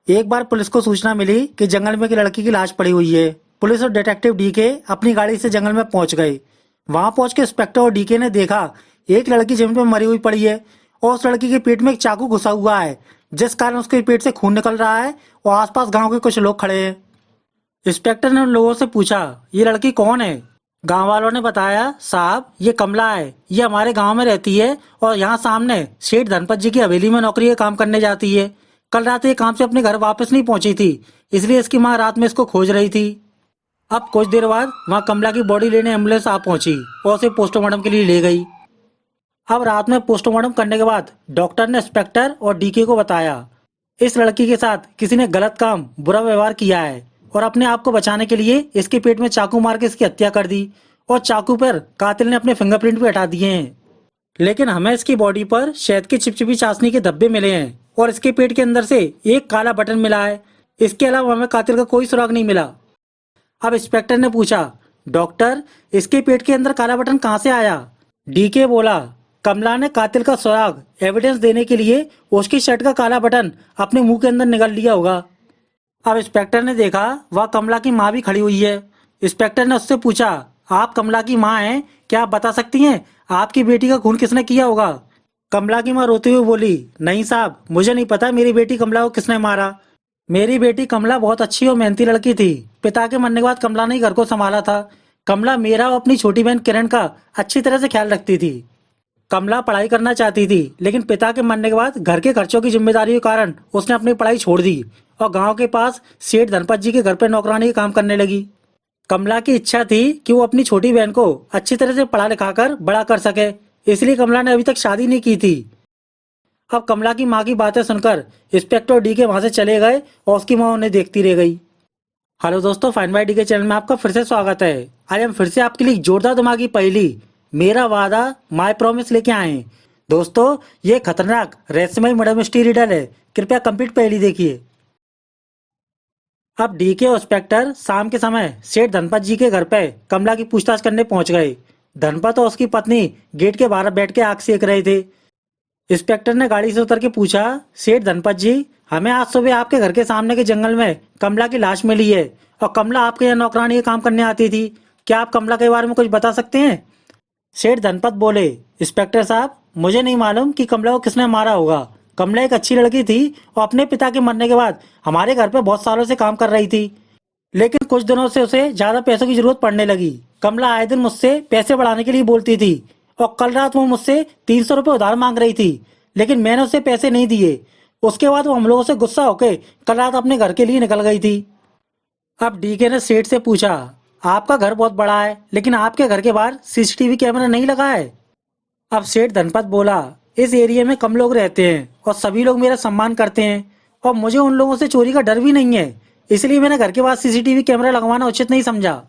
एक बार पुलिस को सूचना मिली कि जंगल में एक लड़की की लाश पड़ी हुई है। पुलिस और डिटेक्टिव डीके अपनी गाड़ी से जंगल में पहुंच गए। वहां पहुंच के इंस्पेक्टर और डीके ने देखा एक लड़की जमीन पर मरी हुई पड़ी है और उस लड़की के पेट में एक चाकू घुसा हुआ है, जिस कारण उसके पेट से खून निकल रहा है और आसपास गांव के कुछ लोग खड़े हैं। इंस्पेक्टर ने उन लोगों से पूछा, ये लड़की कौन है? गांव वालों ने बताया, साहब ये कमला है, ये हमारे गांव में रहती है और यहाँ सामने सेठ धनपत जी की हवेली में नौकरी का काम करने जाती है। कल रात ये काम से अपने घर वापस नहीं पहुंची थी, इसलिए इसकी माँ रात में इसको खोज रही थी। अब कुछ देर बाद वहाँ कमला की बॉडी लेने एम्बुलेंस आ पहुंची और उसे पोस्टमार्टम के लिए ले गई। अब रात में पोस्टमार्टम करने के बाद डॉक्टर ने इंस्पेक्टर और डीके को बताया, इस लड़की के साथ किसी ने गलत काम, बुरा व्यवहार किया है और अपने आप को बचाने के लिए इसके पेट में चाकू मार के इसकी हत्या कर दी और चाकू पर कातिल ने अपने फिंगरप्रिंट भी हटा दिए हैं। लेकिन हमें इसकी बॉडी पर शहद की चिपचिपी चाशनी के धब्बे मिले हैं और इसके पेट के अंदर से एक काला बटन मिला है। इसके अलावा हमें कातिल का कोई सुराग नहीं मिला। अब इंस्पेक्टर ने पूछा, डॉक्टर इसके पेट के अंदर काला बटन कहाँ से आया? डीके बोला, कमला ने कातिल का सुराग एविडेंस देने के लिए उसकी शर्ट का काला बटन अपने मुंह के अंदर निकाल लिया होगा। अब इंस्पेक्टर ने देखा वह कमला की माँ भी खड़ी हुई है। इंस्पेक्टर ने उससे पूछा, आप कमला की माँ हैं, क्या आप बता सकती हैं आपकी बेटी का खून किसने किया होगा? कमला की माँ रोते हुए बोली, नहीं साहब, मुझे नहीं पता मेरी बेटी कमला को किसने मारा। मेरी बेटी कमला बहुत अच्छी और मेहनती लड़की थी। पिता के मरने के बाद कमला ने ही घर को संभाला था। कमला मेरा और अपनी छोटी बहन किरण का अच्छी तरह से ख्याल रखती थी। कमला पढ़ाई करना चाहती थी, लेकिन पिता के मरने के बाद घर के खर्चों की जिम्मेदारी के कारण उसने अपनी पढ़ाई छोड़ दी और गांव के पास सेठ धनपत जी के घर पर नौकरानी का काम करने लगी। कमला की इच्छा थी कि वो अपनी छोटी बहन को अच्छी तरह से पढ़ा लिखा कर बड़ा कर सके, इसलिए कमला ने अभी तक शादी नहीं की थी। अब कमला की माँ की बातें सुनकर इंस्पेक्टर डी के वहां से चले गए और उसकी माँ उन्हें देखती रह गई। हेलो दोस्तों, फाइन बाय डी के चैनल में आपका फिर से स्वागत है। आज हम फिर से आपके लिए एक जोरदार दिमागी पहेली, मेरा वादा माय प्रॉमिस लेके आए हैं। दोस्तों, ये खतरनाक रहस्यमय मर्डर मिस्ट्री रिडल है। कृपया कंप्लीट पहेली देखिए। अब डीके और इंस्पेक्टर शाम के समय सेठ धनपत जी के घर पे कमला की पूछताछ करने पहुंच गए। धनपत और उसकी पत्नी गेट के बाहर बैठ के आग सेक रहे थे। इंस्पेक्टर ने गाड़ी से उतर के पूछा, सेठ धनपत जी, हमें आज सुबह आपके घर के सामने के जंगल में कमला की लाश मिली है और कमला आपके यहाँ नौकरानी का काम करने आती थी। क्या आप कमला के बारे में कुछ बता सकते हैं? सेठ धनपत बोले, इंस्पेक्टर साहब, मुझे नहीं मालूम कि कमला को किसने मारा होगा। कमला एक अच्छी लड़की थी और अपने पिता के मरने के बाद हमारे घर पे बहुत सालों से काम कर रही थी, लेकिन कुछ दिनों से उसे ज्यादा पैसों की जरूरत पड़ने लगी। कमला आए दिन मुझसे पैसे बढ़ाने के लिए बोलती थी और कल रात वो मुझसे 300 रुपये उधार मांग रही थी, लेकिन मैंने उसे पैसे नहीं दिए। उसके बाद वो हम लोगों से गुस्सा होकर कल रात अपने घर के लिए निकल गई थी। अब डीके ने सेठ से पूछा, आपका घर बहुत बड़ा है, लेकिन आपके घर के बाहर सीसीटीवी कैमरा नहीं लगा है? अब सेठ धनपत बोला, इस एरिया में कम लोग रहते हैं और सभी लोग मेरा सम्मान करते हैं और मुझे उन लोगों से चोरी का डर भी नहीं है, इसलिए मैंने घर के बाहर सीसीटीवी कैमरा लगवाना उचित नहीं समझा।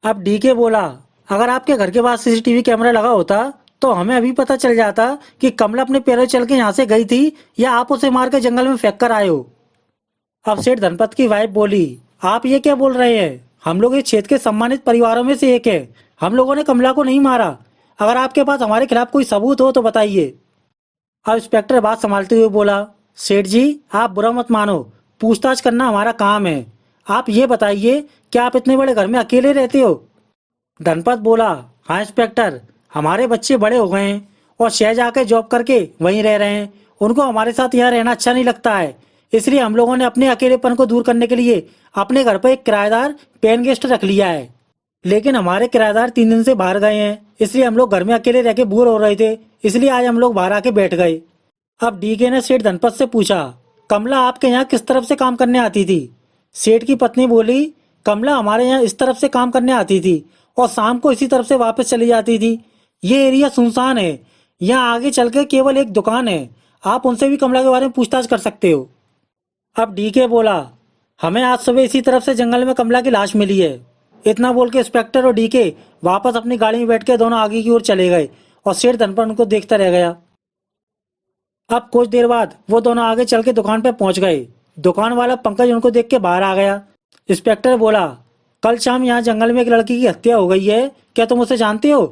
अब डीके बोला, अगर आपके घर के पास सीसीटीवी कैमरा लगा होता तो हमें अभी पता चल जाता कि कमला अपने पैरों चल के यहाँ से गई थी या आप उसे मार के जंगल में फेंक कर आए हो। अब सेठ धनपत की वाइफ बोली, आप ये क्या बोल रहे हैं? हम लोग इस क्षेत्र के सम्मानित परिवारों में से एक है। हम लोगों ने कमला को नहीं मारा। अगर आपके पास हमारे खिलाफ कोई सबूत हो तो बताइए। अब इंस्पेक्टर बात संभालते हुए बोला, सेठ जी, आप बुरा मत मानो, पूछताछ करना हमारा काम है। आप ये बताइए, क्या आप इतने बड़े घर में अकेले रहते हो? धनपत बोला, हाँ इंस्पेक्टर, हमारे बच्चे बड़े हो गए हैं और शहर जाकर जॉब करके वहीं रह रहे हैं। उनको हमारे साथ यहाँ रहना अच्छा नहीं लगता है, इसलिए हम लोगों ने अपने अकेलेपन को दूर करने के लिए अपने घर पर एक किराएदार पेन गेस्ट रख लिया है। लेकिन हमारे किराएदार 3 दिन से बाहर गए हैं, इसलिए हम लोग घर में अकेले रह के बोर हो रहे थे, इसलिए आज हम लोग बाहर आके बैठ गए। अब डीके ने सेठ धनपत से पूछा, कमला आपके यहाँ किस तरफ से काम करने आती थी? सेठ की पत्नी बोली, कमला हमारे यहाँ इस तरफ से काम करने आती थी और शाम को इसी तरफ से वापस चली जाती थी। ये एरिया सुनसान है, यहाँ आगे चल के केवल एक दुकान है, आप उनसे भी कमला के बारे में पूछताछ कर सकते हो। अब डीके बोला, हमें आज सुबह इसी तरफ से जंगल में कमला की लाश मिली है। इतना बोल के इंस्पेक्टर और डीके वापस अपनी गाड़ी में बैठ के दोनों आगे की ओर चले गए और सेठ धनपत उनको देखता रह गया। अब कुछ देर बाद वो दोनों आगे चल के दुकान पे पहुंच गए। दुकान वाला पंकज उनको देख के बाहर आ गया। इंस्पेक्टर बोला, कल शाम यहाँ जंगल में एक लड़की की हत्या हो गई है, क्या तुम उसे जानते हो?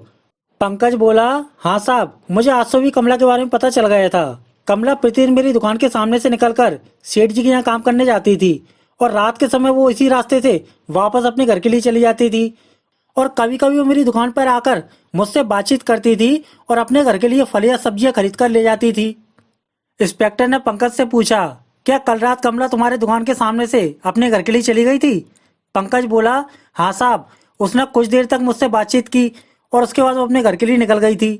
पंकज बोला, हाँ साहब, मुझे आज सुबह कमला के बारे में पता चल गया था। कमला प्रतिदिन मेरी दुकान के सामने से निकलकर सेठ जी के यहाँ काम करने जाती थी और रात के समय वो इसी रास्ते से वापस अपने घर के लिए चली जाती थी। और कभी कभी वो मेरी दुकान पर आकर मुझसे बातचीत करती थी और अपने घर के लिए फल या सब्जियां खरीद कर ले जाती थी। इंस्पेक्टर ने पंकज से पूछा, क्या कल रात कमला तुम्हारे दुकान के सामने से अपने घर के लिए चली गई थी? पंकज बोला, हाँ साहब, उसने कुछ देर तक मुझसे बातचीत की और उसके बाद वो अपने घर के लिए निकल गई थी।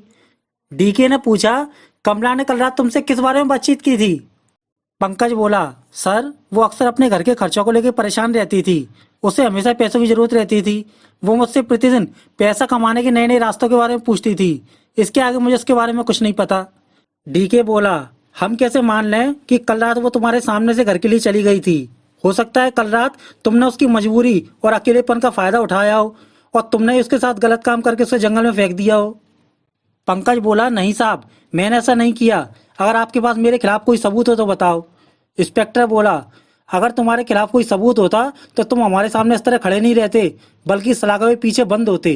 डीके ने पूछा, कमला ने कल रात तुमसे किस बारे में बातचीत की थी? पंकज बोला, सर वो अक्सर अपने घर के खर्चों को लेकर परेशान रहती थी। उसे हमेशा पैसों की जरूरत रहती थी। वो मुझसे प्रतिदिन पैसा कमाने के नए नए रास्तों के बारे में पूछती थी। इसके आगे मुझे उसके बारे में कुछ नहीं पता। डीके बोला, हम कैसे मान लें कि कल रात वो तुम्हारे सामने से घर के लिए चली गई थी? हो सकता है कल रात तुमने उसकी मजबूरी और अकेलेपन का फायदा उठाया हो और तुमने उसके साथ गलत काम करके उसे जंगल में फेंक दिया हो। पंकज बोला, नहीं साहब, मैंने ऐसा नहीं किया। अगर आपके पास मेरे खिलाफ कोई सबूत हो तो बताओ। इंस्पेक्टर बोला, अगर तुम्हारे खिलाफ कोई सबूत होता तो तुम हमारे सामने इस तरह खड़े नहीं रहते, बल्कि सलाखे हुए पीछे बंद होते।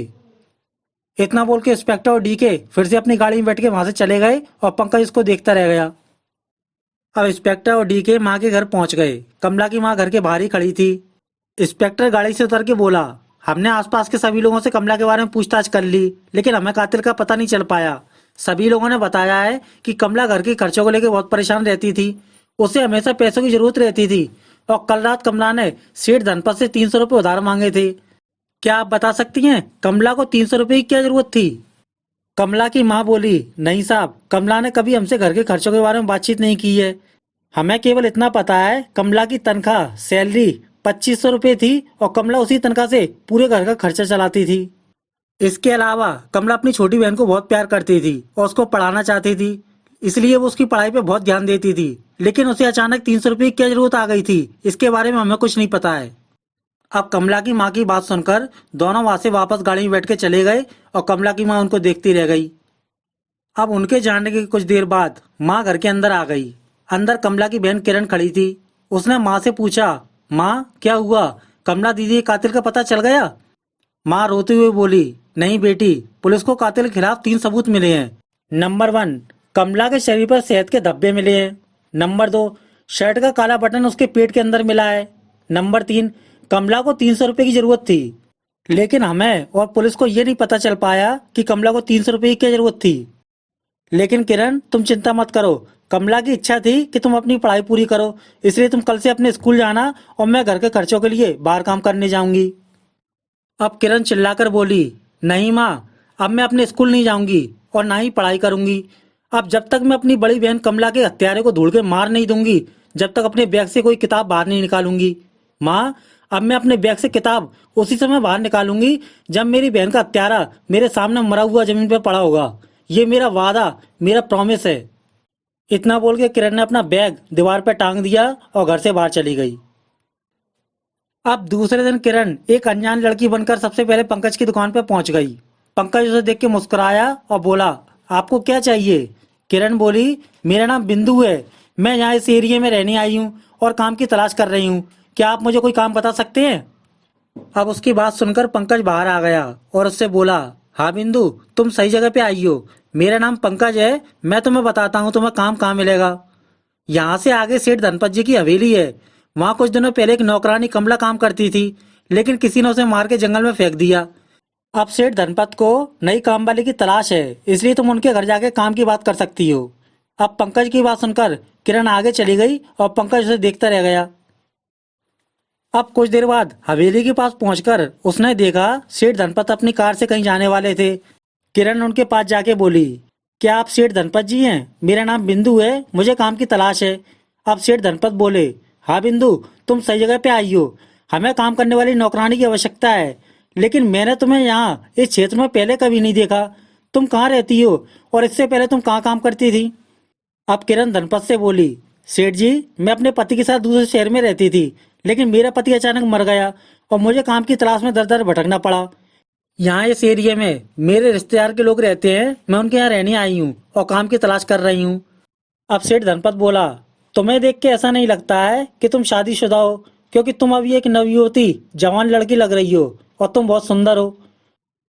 इतना बोल के इंस्पेक्टर और डीके फिर से अपनी गाड़ी में बैठ के वहां से चले गए और पंकज इसको देखता रह गया। अब इंस्पेक्टर और डीके माँ के घर पहुंच गए। कमला की माँ घर के बाहर ही खड़ी थी। इंस्पेक्टर गाड़ी से उतर के बोला, हमने आसपास के सभी लोगों से कमला के बारे में पूछताछ कर ली, लेकिन हमें कातिल का पता नहीं चल पाया। सभी लोगों ने बताया है कि कमला घर के खर्चों को लेकर बहुत परेशान रहती थी। उसे हमेशा पैसों की जरूरत रहती थी और कल रात कमला ने सेठ धनपत से 300 रुपये उधार मांगे थे। क्या आप बता सकती हैं कमला को 300 रुपये की क्या जरूरत थी? कमला की माँ बोली, नहीं साहब, कमला ने कभी हमसे घर के खर्चों के बारे में बातचीत नहीं की है। हमें केवल इतना पता है कमला की तनख्वाह सैलरी 2500 रुपये थी और कमला उसी तनख्वाह से पूरे घर का खर्चा चलाती थी। इसके अलावा कमला अपनी छोटी बहन को बहुत प्यार करती थी और उसको पढ़ाना चाहती थी, इसलिए वो उसकी पढ़ाई पे बहुत ध्यान देती थी। लेकिन उसे अचानक 300 रुपये की क्या जरूरत आ गई थी, इसके बारे में हमें कुछ नहीं पता है। अब कमला की माँ की बात सुनकर दोनों वहां से वापस गाड़ी में बैठ के चले गए और कमला की माँ उनको देखती रह गई। अब उनके जाने के कुछ देर बाद माँ घर के अंदर आ गई। अंदर कमला की बहन किरण खड़ी थी। उसने माँ से पूछा, माँ क्या हुआ, कमला दीदी के कातिल का पता चल गया? माँ रोते हुए बोली, नहीं बेटी, पुलिस को कातिल के खिलाफ 3 सबूत मिले हैं। नंबर 1, कमला के शरीर पर शहद के धब्बे मिले हैं। नंबर 2, शर्ट का काला बटन उसके पेट के अंदर मिला है। नंबर 3, कमला को 300 रुपये की जरूरत थी, लेकिन हमें और पुलिस को ये नहीं पता चल पाया कि कमला को 300 रुपये की क्या जरूरत थी। लेकिन किरण, तुम चिंता मत करो, कमला की इच्छा थी कि तुम अपनी पढ़ाई पूरी करो, इसलिए तुम कल से अपने स्कूल जाना और मैं घर के खर्चों के लिए बाहर काम करने जाऊंगी। अब किरण चिल्लाकर बोली, नहीं माँ, अब मैं अपने स्कूल नहीं जाऊंगी और ना ही पढ़ाई करूंगी। अब जब तक मैं अपनी बड़ी बहन कमला के हत्यारे को ढूंढ के मार नहीं दूंगी, जब तक अपने बैग से कोई किताब बाहर नहीं निकालूंगी। माँ, अब मैं अपने बैग से किताब उसी समय बाहर निकालूंगी जब मेरी बहन का हत्यारा मेरे सामने मरा हुआ जमीन पर पड़ा होगा। ये मेरा वादा, मेरा प्रॉमिस है। इतना बोल के किरण ने अपना बैग दीवार पर टांग दिया और घर से बाहर चली गई। अब दूसरे दिन किरण एक अनजान लड़की बनकर सबसे पहले पंकज की दुकान पर पहुंच गई। पंकज उसे देख के मुस्कुराया और बोला, आपको क्या चाहिए? किरण बोली, मेरा नाम बिंदु है, मैं यहाँ इस एरिया में रहने आई हूँ और काम की तलाश कर रही हूँ। क्या आप मुझे कोई काम बता सकते हैं? अब उसकी बात सुनकर पंकज बाहर आ गया और उससे बोला, हाँ बिंदु, तुम सही जगह पे आई हो। मेरा नाम पंकज है, मैं तुम्हें बताता हूँ तुम्हें काम कहाँ मिलेगा। यहाँ से आगे सेठ धनपत जी की हवेली है। वहाँ कुछ दिनों पहले एक नौकरानी कमला काम करती थी, लेकिन किसी ने उसे मार के जंगल में फेंक दिया। अब सेठ धनपत को नई काम वाली की तलाश है, इसलिए तुम उनके घर जाके काम की बात कर सकती हो। अब पंकज की बात सुनकर किरण आगे चली गई और पंकज उसे देखता रह गया। अब कुछ देर बाद हवेली के पास पहुंचकर उसने देखा सेठ धनपत अपनी कार से कहीं जाने वाले थे। किरण उनके पास जाके बोली, क्या आप सेठ धनपत जी हैं? मेरा नाम बिंदु है, मुझे काम की तलाश है। अब सेठ धनपत बोले, हाँ बिंदु, तुम सही जगह पे आई हो। हमें काम करने वाली नौकरानी की आवश्यकता है, लेकिन मैंने तुम्हें यहाँ इस क्षेत्र में पहले कभी नहीं देखा। तुम कहाँ रहती हो और इससे पहले तुम कहाँ काम करती थी? अब किरण धनपत से बोली, सेठ जी, मैं अपने पति के साथ दूसरे शहर में रहती थी, लेकिन मेरा पति अचानक मर गया और मुझे काम की तलाश में दर दर भटकना पड़ा। यहाँ इस एरिया में मेरे रिश्तेदार के लोग रहते हैं, मैं उनके यहाँ रहने आई हूँ और काम की तलाश कर रही हूँ। अब सेठ धनपत बोला, तुम्हें देख के ऐसा नहीं लगता है कि तुम शादीशुदा हो, क्योंकि तुम अभी एक नवयुवती जवान लड़की लग रही हो और तुम बहुत सुंदर हो।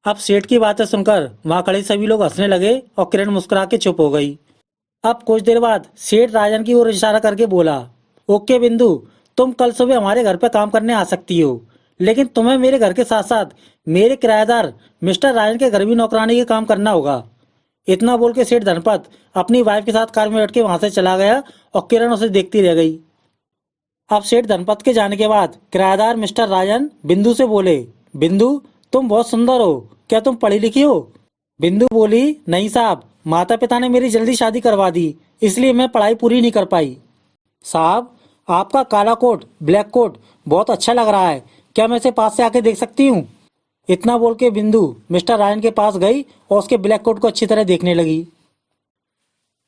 अब सेठ की बातें सुनकर वहां खड़े सभी लोग हंसने लगे और किरण मुस्कुरा के चुप हो गई। अब कुछ देर बाद सेठ राजन की ओर इशारा करके बोला, ओके बिंदु, तुम कल सुबह हमारे घर पर काम करने आ सकती हो, लेकिन तुम्हें मेरे घर के साथ साथ मेरे किराएदार मिस्टर राजन के घर भी नौकरानी के काम करना होगा। इतना बोल के सेठ धनपत अपनी वाइफ के साथ कार में बैठ के वहां से चला गया और किरण उसे देखती रह गई। अब सेठ धनपत के जाने के बाद किराएदार मिस्टर राजन बिंदु से बोले, बिंदु, तुम बहुत सुंदर हो, क्या तुम पढ़ी लिखी हो? बिंदु बोली, नहीं साहब, माता पिता ने मेरी जल्दी शादी करवा दी, इसलिए मैं पढ़ाई पूरी नहीं कर पाई। साहब, आपका काला कोट ब्लैक कोट बहुत अच्छा लग रहा है, क्या मैं इसे पास से आके देख सकती हूँ? इतना बोल के बिंदु मिस्टर रायन के पास गई और उसके ब्लैक कोट को अच्छी तरह देखने लगी।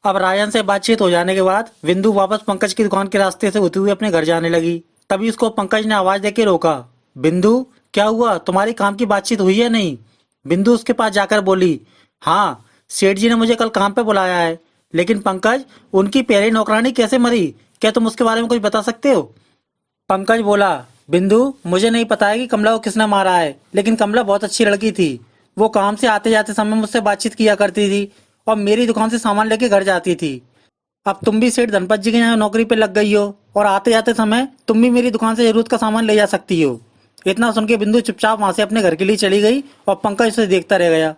अब रायन से बातचीत हो जाने के बाद बिंदु वापस पंकज की दुकान के रास्ते से होते हुए अपने घर जाने लगी। तभी उसको पंकज ने आवाज देके रोका, बिंदु, क्या हुआ, तुम्हारी काम की बातचीत हुई है नहीं? बिंदु उसके पास जाकर बोली, हाँ, सेठ जी ने मुझे कल काम पे बुलाया है, लेकिन पंकज, उनकी प्यारी नौकरानी कैसे मरी, क्या तुम उसके बारे में कुछ बता सकते हो? पंकज बोला, बिंदु, मुझे नहीं पता है कि कमला को किसने मारा है, लेकिन कमला बहुत अच्छी लड़की थी। वो काम से आते जाते समय मुझसे बातचीत किया करती थी और मेरी दुकान से सामान लेके घर जाती थी। अब तुम भी सेठ धनपत जी के यहाँ नौकरी पे लग गई हो और आते जाते समय तुम भी मेरी दुकान से जरूरत का सामान ले जा सकती हो। इतना सुन के बिंदु चुपचाप वहां से अपने घर के लिए चली गई और पंकज उसे देखता रह गया।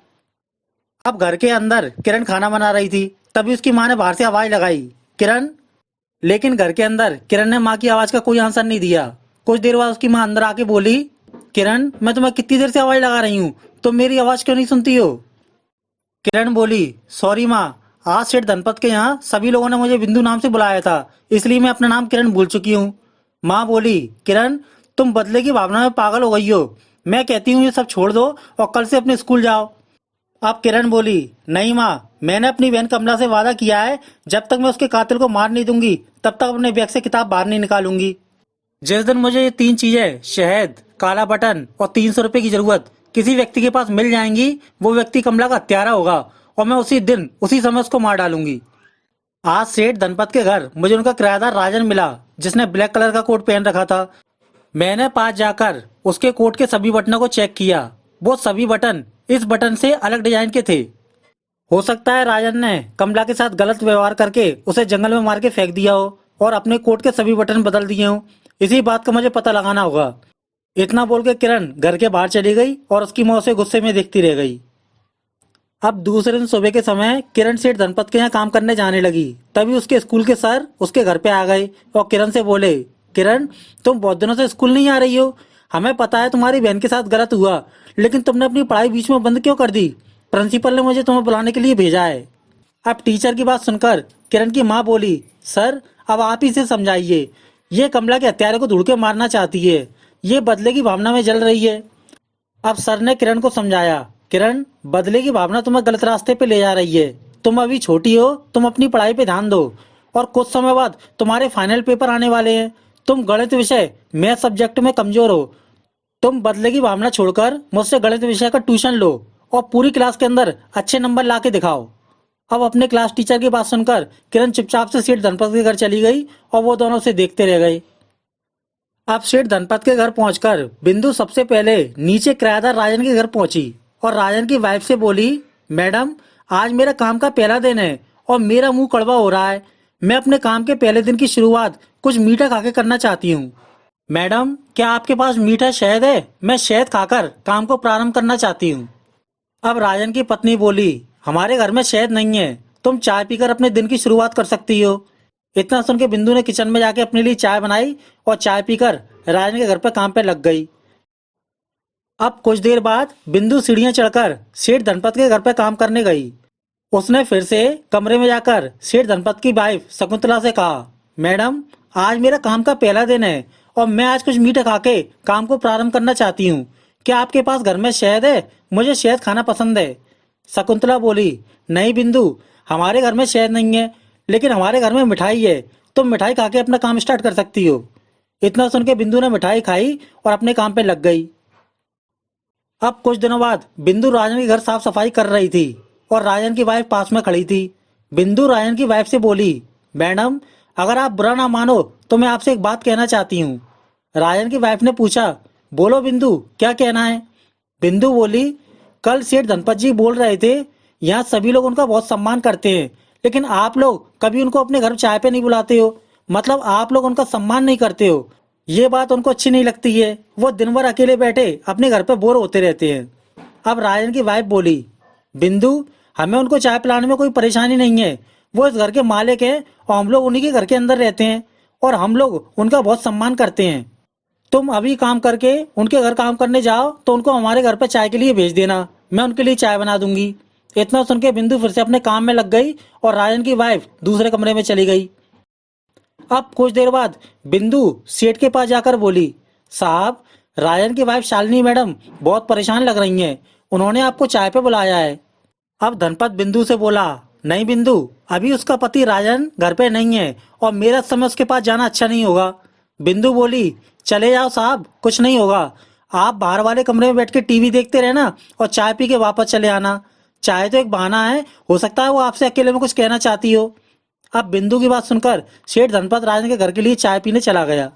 अब घर के अंदर किरण खाना बना रही थी, तभी उसकी माँ ने बाहर से आवाज लगाई, किरण। लेकिन घर के अंदर किरण ने माँ की आवाज का कोई आंसर नहीं दिया। कुछ देर बाद उसकी माँ अंदर आके बोली, किरण, मैं तुम्हें कितनी देर से आवाज लगा रही हूँ, तुम मेरी आवाज क्यों नहीं सुनती हो? किरण बोली, सॉरी माँ, आज सेठ धनपत के यहाँ सभी लोगों ने मुझे बिंदु नाम से बुलाया था, इसलिए मैं अपना नाम किरण भूल चुकी हूँ। माँ बोली, किरण, तुम बदले की भावना में पागल हो गई हो, मैं कहती हूँ ये सब छोड़ दो और कल से अपने स्कूल जाओ। अब किरण बोली, नहीं माँ, मैंने अपनी बहन कमला से वादा किया है, जब तक मैं उसके कातिल को मार नहीं दूंगी तब तक अपने बैग से किताब बाहर नहीं निकालूंगी। जिस दिन मुझे ये तीन चीजें, शहद, काला बटन और 300 रुपए की जरूरत किसी व्यक्ति के पास मिल जाएंगी, वो व्यक्ति कमला का हत्यारा होगा और मैं उसी दिन उसी समय उसको मार डालूंगी। आज सेठ धनपत के घर मुझे उनका किराएदार राजन मिला, जिसने ब्लैक कलर का कोट पहन रखा था। मैंने पास जाकर उसके कोट के सभी बटनों को चेक किया। वो सभी बटन इस बटन से अलग डिजाइन के थे। हो सकता है राजन ने कमला के साथ गलत व्यवहार करके उसे जंगल में मार के फेंक दिया हो और अपने कोट के सभी बटन बदल दिए हो। इसी बात का मुझे पता लगाना होगा। इतना बोल के किरण घर के बाहर चली गई और उसकी माँ उसे गुस्से में देखती रह गई। अब दूसरे दिन सुबह के समय किरण सेठ धनपत के यहाँ काम करने जाने लगी। तभी उसके स्कूल के सर उसके घर पे आ गए और किरण से बोले, किरण, तुम बहुत दिनों से स्कूल नहीं आ रही हो, हमें पता है तुम्हारी बहन के साथ गलत हुआ, लेकिन तुमने अपनी पढ़ाई बीच में बंद क्यों कर दी? प्रिंसिपल ने मुझे तुम्हें बुलाने के लिए भेजा है। अब टीचर की बात सुनकर किरण की माँ बोली, सर, अब आप ही से समझाइए, ये कमला के हत्यारे को ढूंढ के मारना चाहती है, ये बदले की भावना में जल रही है। अब सर ने किरण को समझाया, किरण, बदले की भावना तुम्हें गलत रास्ते पे ले जा रही है, तुम अभी छोटी हो, तुम अपनी पढ़ाई पे ध्यान दो और कुछ समय बाद तुम्हारे फाइनल पेपर आने वाले हैं, तुम गणित विषय मैथ सब्जेक्ट में कमजोर हो, तुम बदले की भावना छोड़कर मुझसे गणित विषय का ट्यूशन लो और पूरी क्लास के अंदर अच्छे नंबर ला के दिखाओ। अब अपने क्लास टीचर की बात सुनकर किरण चुपचाप से सेठ धनपत के घर चली गई और वो दोनों उसे देखते रह गए। अब सेठ धनपत के घर पहुंचकर बिंदु सबसे पहले नीचे किराएदार राजन के घर पहुंची और राजन की वाइफ से बोली, मैडम, आज मेरा काम का पहला दिन है और मेरा मुंह कड़वा हो रहा है, मैं अपने काम के पहले दिन की शुरुआत कुछ मीठा खाके करना चाहती हूँ। मैडम, क्या आपके पास मीठा शहद है? मैं शहद खाकर काम को प्रारंभ करना चाहती हूँ। अब राजन की पत्नी बोली, हमारे घर में शहद नहीं है, तुम चाय पीकर अपने दिन की शुरुआत कर सकती हो। इतना सुन के बिंदु ने किचन में जाके अपने लिए चाय बनाई और चाय पीकर राजन के घर पर काम पे लग गई। अब कुछ देर बाद बिंदु सीढ़ियां चढ़कर सेठ धनपत के घर पर काम करने गई। उसने फिर से कमरे में जाकर सेठ धनपत की वाइफ शकुंतला से कहा, मैडम, आज मेरा काम का पहला दिन है और मैं आज कुछ मीठा खा के काम को प्रारंभ करना चाहती हूँ, क्या आपके पास घर में शहद है? मुझे शहद खाना पसंद है। शकुंतला बोली, नहीं बिंदु, हमारे घर में शहद नहीं है, लेकिन हमारे घर में मिठाई है, तुम मिठाई खा के अपना काम स्टार्ट कर सकती हो। इतना सुन के बिंदु ने मिठाई खाई और अपने काम पे लग गई। अब कुछ दिनों बाद बिंदु राजन के घर साफ सफाई कर रही थी और राजन की वाइफ पास में खड़ी थी। बिंदु राजन की वाइफ से बोली, मैडम, अगर आप बुरा ना मानो तो मैं आपसे एक बात कहना चाहती हूँ। राजन की वाइफ ने पूछा, बोलो बिंदु, क्या कहना है? बिंदु बोली, कल सेठ धनपत जी बोल रहे थे यहाँ सभी लोग उनका बहुत सम्मान करते हैं, लेकिन आप लोग कभी उनको अपने घर चाय पे नहीं बुलाते हो। मतलब आप लोग उनका सम्मान नहीं करते हो। ये बात उनको अच्छी नहीं लगती है। वो दिन भर अकेले बैठे अपने घर पे बोर होते रहते हैं। अब राजन की वाइफ बोली, बिंदु, हमें उनको चाय पिलाने में कोई परेशानी नहीं है। वो इस घर के मालिक हैं और हम लोग उन्हीं के घर के अंदर रहते हैं और हम लोग उनका बहुत सम्मान करते हैं। तुम अभी काम करके उनके घर काम करने जाओ तो उनको हमारे घर पर चाय के लिए भेज देना। मैं उनके लिए चाय बना दूंगी। इतना सुन के बिंदु फिर से अपने काम में लग गई और राजन की वाइफ दूसरे कमरे में चली गई। अब कुछ देर बाद बिंदु सेठ के पास जाकर बोली, साहब, राजन की वाइफ शालिनी मैडम बहुत परेशान लग रही हैं। उन्होंने आपको चाय पे बुलाया है। अब धनपत बिंदु से बोला, नहीं बिंदु, अभी उसका पति राजन घर पे नहीं है और मेरा समय उसके पास जाना अच्छा नहीं होगा। बिंदु बोली, चले जाओ साहब, कुछ नहीं होगा। आप बाहर वाले कमरे में बैठ के टीवी देखते रहना और चाय पी के वापस चले आना। चाय तो एक बहाना है, हो सकता है वो आपसे अकेले में कुछ कहना चाहती हो। अब बिंदु की बात सुनकर सेठ धनपत राजन के घर के लिए चाय पीने चला गया।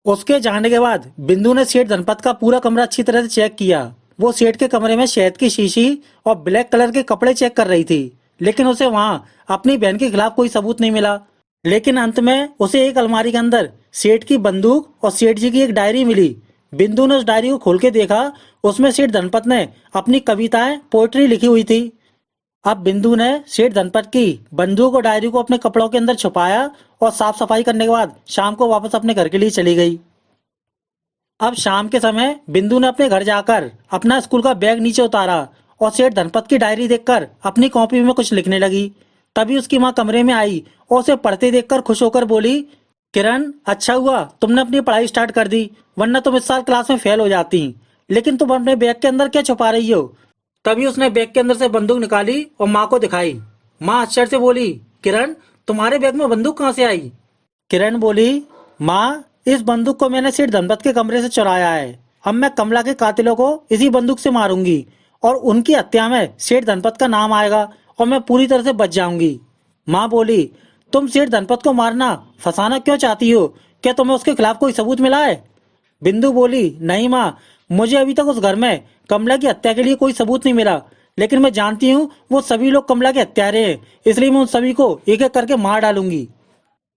उसके जाने के बाद बिंदु ने सेठ धनपत का पूरा कमरा अच्छी तरह से चेक किया। वो सेठ के कमरे में शहद की शीशी और ब्लैक कलर के कपड़े चेक कर रही थी, लेकिन उसे वहां अपनी बहन के खिलाफ कोई सबूत नहीं मिला। लेकिन अंत में उसे एक अलमारी के अंदर सेठ की बंदूक और सेठ जी की एक डायरी मिली। बिंदु ने उस डायरी को खोल के देखा। उसमें सेठ धनपत ने अपनी कविताएं, पोएट्री लिखी हुई थी। अब बिंदु ने सेठ धनपत की बंदूक और डायरी को अपने कपड़ों के अंदर छुपाया और साफ सफाई करने के बाद शाम को वापस अपने घर के लिए चली गई। अब शाम के समय बिंदु ने अपने घर जाकर अपना स्कूल का बैग नीचे उतारा और सेठ धनपत की डायरी देखकर अपनी कॉपी में कुछ लिखने लगी। तभी उसकी माँ कमरे में आई और उसे पढ़ते देखकर खुश होकर बोली, किरण, अच्छा हुआ तुमने अपनी पढ़ाई स्टार्ट कर दी, वरना तुम इस साल क्लास में फेल हो जाती। लेकिन तुम अपने बैग के अंदर क्या छुपा रही हो? तभी उसने बैग के अंदर से बंदूक निकाली और माँ को दिखाई। माँ आश्चर्य से बोली, किरण, तुम्हारे बैग में बंदूक कहाँ से आई? किरण बोली, माँ, इस बंदूक को मैंने सेठ धनपत के कमरे से चुराया है। अब मैं कमला के कातिलों को इसी बंदूक से मारूंगी और उनकी हत्या में सेठ धनपत का नाम आएगा और मैं पूरी तरह से बच जाऊंगी। माँ बोली, तुम सेठ धनपत को मारना, फंसाना क्यों चाहती हो? क्या तुम्हें उसके खिलाफ कोई सबूत मिला है? बिंदु बोली, नहीं माँ, मुझे अभी तक उस घर में कमला की हत्या के लिए कोई सबूत नहीं मिला। लेकिन मैं जानती हूँ वो सभी लोग कमला के हत्यारे हैं, इसलिए मैं उन सभी को एक एक करके मार डालूंगी।